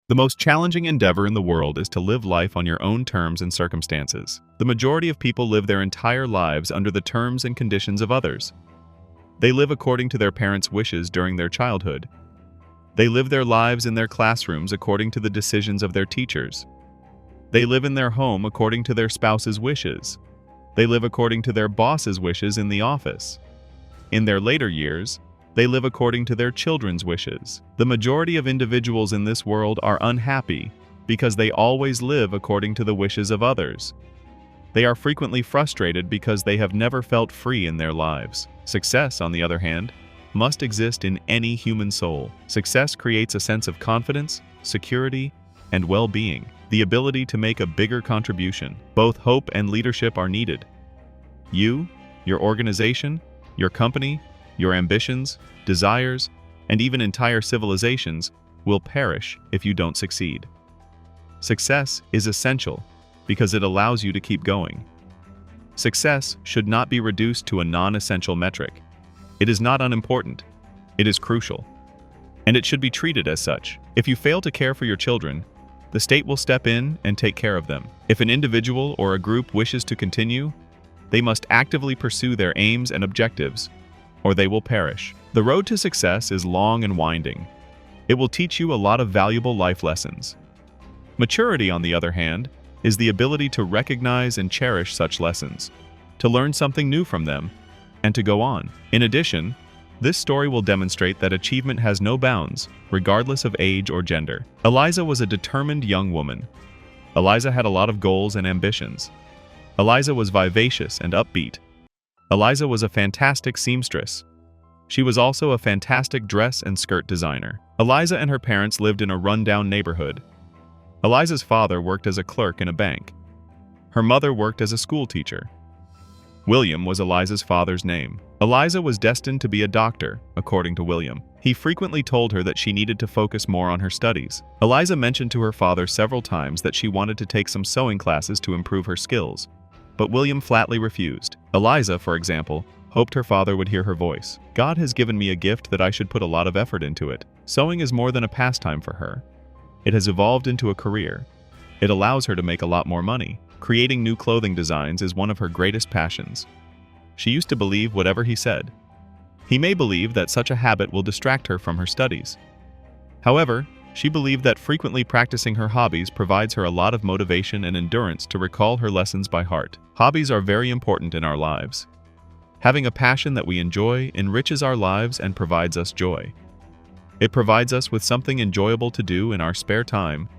The most challenging endeavor in the world is to live life on your own terms and circumstances. The majority of people live their entire lives under the terms and conditions of others. They live according to their parents' wishes during their childhood. They live their lives in their classrooms according to the decisions of their teachers. They live in their home according to their spouse's wishes. They live according to their boss's wishes in the office. In their later years, they live according to their children's wishes. The majority of individuals in this world are unhappy because they always live according to the wishes of others. They are frequently frustrated because they have never felt free in their lives. Success, on the other hand, must exist in any human soul. Success creates a sense of confidence, security, and well-being, the ability to make a bigger contribution. Both hope and leadership are needed. You, your organization, your company, your ambitions, desires, and even entire civilizations will perish if you don't succeed. Success is essential because it allows you to keep going. Success should not be reduced to a non-essential metric. It is not unimportant. It is crucial. And it should be treated as such. If you fail to care for your children, the state will step in and take care of them. If an individual or a group wishes to continue, they must actively pursue their aims and objectives, or they will perish. The road to success is long and winding. It will teach you a lot of valuable life lessons. Maturity, on the other hand, is the ability to recognize and cherish such lessons, to learn something new from them, and to go on. In addition, this story will demonstrate that achievement has no bounds, regardless of age or gender. Eliza was a determined young woman. Eliza had a lot of goals and ambitions. Eliza was vivacious and upbeat. Eliza was a fantastic seamstress. She was also a fantastic dress and skirt designer. Eliza and her parents lived in a rundown neighborhood. Eliza's father worked as a clerk in a bank. Her mother worked as a school teacher. William was Eliza's father's name. Eliza was destined to be a doctor, according to William. He frequently told her that she needed to focus more on her studies. Eliza mentioned to her father several times that she wanted to take some sewing classes to improve her skills, but William flatly refused. Eliza, for example, hoped her father would hear her voice. God has given me a gift that I should put a lot of effort into it. Sewing is more than a pastime for her. It has evolved into a career. It allows her to make a lot more money. Creating new clothing designs is one of her greatest passions. She used to believe whatever he said. He may believe that such a habit will distract her from her studies. However, she believed that frequently practicing her hobbies provides her a lot of motivation and endurance to recall her lessons by heart. Hobbies are very important in our lives. Having a passion that we enjoy enriches our lives and provides us joy. It provides us with something enjoyable to do in our spare time,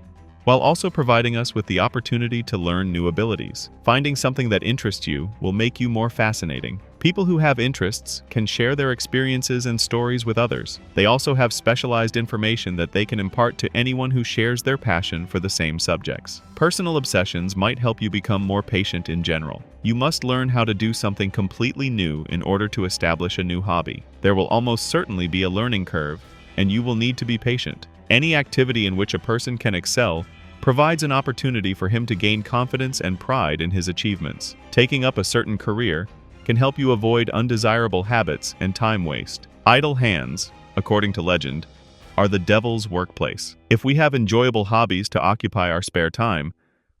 while also providing us with the opportunity to learn new abilities. Finding something that interests you will make you more fascinating. People who have interests can share their experiences and stories with others. They also have specialized information that they can impart to anyone who shares their passion for the same subjects. Personal obsessions might help you become more patient in general. You must learn how to do something completely new in order to establish a new hobby. There will almost certainly be a learning curve, and you will need to be patient. Any activity in which a person can excel provides an opportunity for him to gain confidence and pride in his achievements. Taking up a certain career can help you avoid undesirable habits and time waste. Idle hands, according to legend, are the devil's workplace. If we have enjoyable hobbies to occupy our spare time,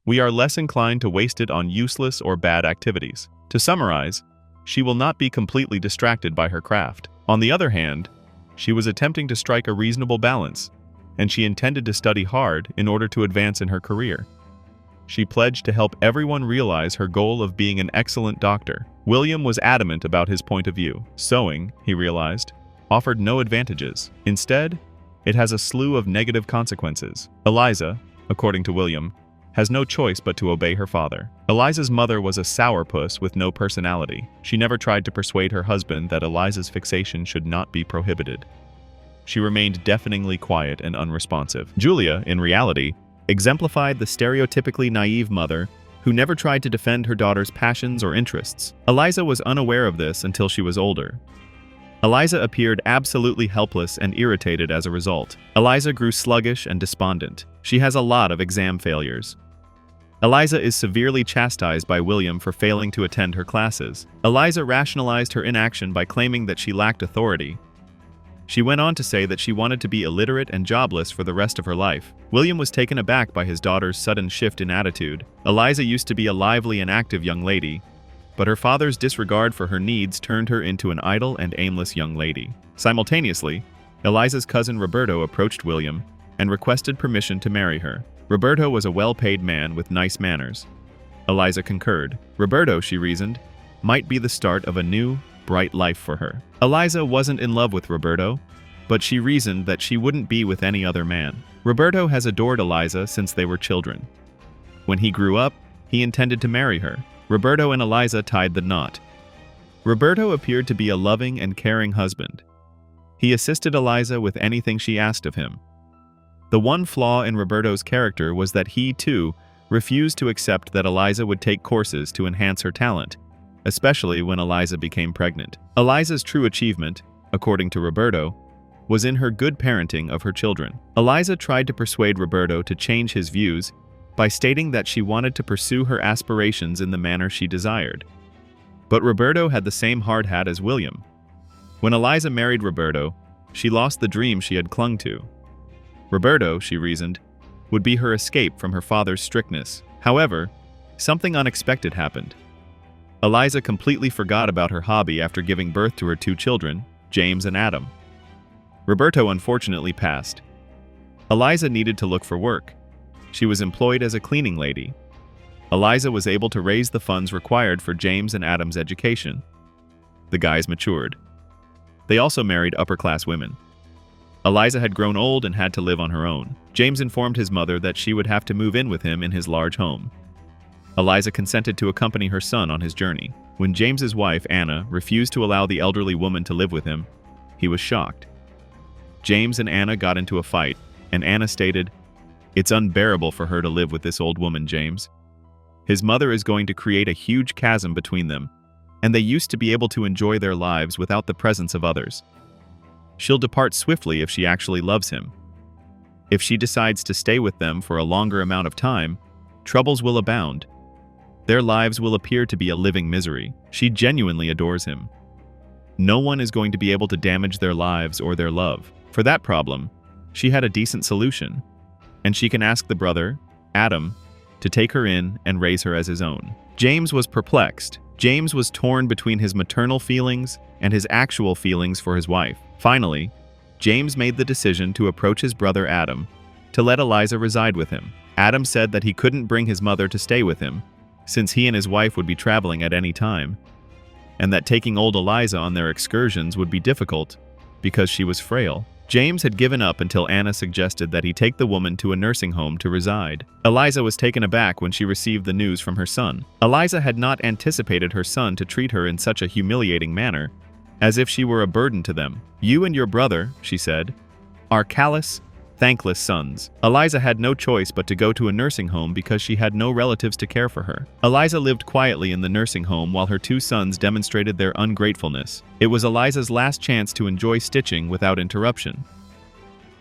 we are less inclined to waste it on useless or bad activities. To summarize, she will not be completely distracted by her craft. On the other hand, she was attempting to strike a reasonable balance, and she intended to study hard in order to advance in her career. She pledged to help everyone realize her goal of being an excellent doctor. William was adamant about his point of view. Sewing, he realized, offered no advantages. Instead, it has a slew of negative consequences. Eliza, according to William, has no choice but to obey her father. Eliza's mother was a sourpuss with no personality. She never tried to persuade her husband that Eliza's fixation should not be prohibited. She remained deafeningly quiet and unresponsive. Julia, in reality, exemplified the stereotypically naive mother who never tried to defend her daughter's passions or interests. Eliza was unaware of this until she was older. Eliza appeared absolutely helpless and irritated as a result. Eliza grew sluggish and despondent. She has a lot of exam failures. Eliza is severely chastised by William for failing to attend her classes. Eliza rationalized her inaction by claiming that she lacked authority. She went on to say that she wanted to be illiterate and jobless for the rest of her life. William was taken aback by his daughter's sudden shift in attitude. Eliza used to be a lively and active young lady, but her father's disregard for her needs turned her into an idle and aimless young lady. Simultaneously, Eliza's cousin Roberto approached William and requested permission to marry her. Roberto was a well-paid man with nice manners. Eliza concurred. Roberto, she reasoned, might be the start of a new, bright life for her. Eliza wasn't in love with Roberto, but she reasoned that she wouldn't be with any other man. Roberto has adored Eliza since they were children. When he grew up, he intended to marry her. Roberto and Eliza tied the knot. Roberto appeared to be a loving and caring husband. He assisted Eliza with anything she asked of him. The one flaw in Roberto's character was that he, too, refused to accept that Eliza would take courses to enhance her talent, especially when Eliza became pregnant. Eliza's true achievement, according to Roberto, was in her good parenting of her children. Eliza tried to persuade Roberto to change his views by stating that she wanted to pursue her aspirations in the manner she desired. But Roberto had the same hard hat as William. When Eliza married Roberto, she lost the dream she had clung to. Roberto, she reasoned, would be her escape from her father's strictness. However, something unexpected happened. Eliza completely forgot about her hobby after giving birth to her two children, James and Adam. Roberto unfortunately passed. Eliza needed to look for work. She was employed as a cleaning lady. Eliza was able to raise the funds required for James and Adam's education. The guys matured. They also married upper-class women. Eliza had grown old and had to live on her own. James informed his mother that she would have to move in with him in his large home. Eliza consented to accompany her son on his journey. When James's wife, Anna, refused to allow the elderly woman to live with him, he was shocked. James and Anna got into a fight, and Anna stated, "It's unbearable for her to live with this old woman, James. His mother is going to create a huge chasm between them, and they used to be able to enjoy their lives without the presence of others. She'll depart swiftly if she actually loves him. If she decides to stay with them for a longer amount of time, troubles will abound. Their lives will appear to be a living misery. She genuinely adores him. No one is going to be able to damage their lives or their love. For that problem, she had a decent solution, and she can ask the brother, Adam, to take her in and raise her as his own." James was perplexed. James was torn between his maternal feelings and his actual feelings for his wife. Finally, James made the decision to approach his brother Adam to let Eliza reside with him. Adam said that he couldn't bring his mother to stay with him, since he and his wife would be traveling at any time, and that taking old Eliza on their excursions would be difficult because she was frail. James had given up until Anna suggested that he take the woman to a nursing home to reside. Eliza was taken aback when she received the news from her son. Eliza had not anticipated her son to treat her in such a humiliating manner, as if she were a burden to them. "You and your brother," she said, "are callous, thankless sons." Eliza had no choice but to go to a nursing home because she had no relatives to care for her. Eliza lived quietly in the nursing home while her two sons demonstrated their ungratefulness. It was Eliza's last chance to enjoy stitching without interruption.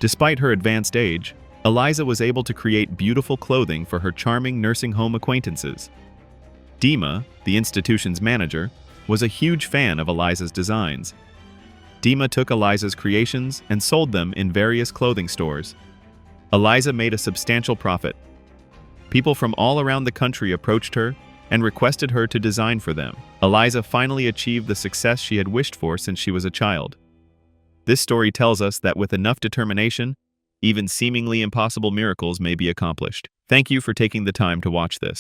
Despite her advanced age, Eliza was able to create beautiful clothing for her charming nursing home acquaintances. Dima, the institution's manager, was a huge fan of Eliza's designs. Dima took Eliza's creations and sold them in various clothing stores. Eliza made a substantial profit. People from all around the country approached her and requested her to design for them. Eliza finally achieved the success she had wished for since she was a child. This story tells us that with enough determination, even seemingly impossible miracles may be accomplished. Thank you for taking the time to watch this.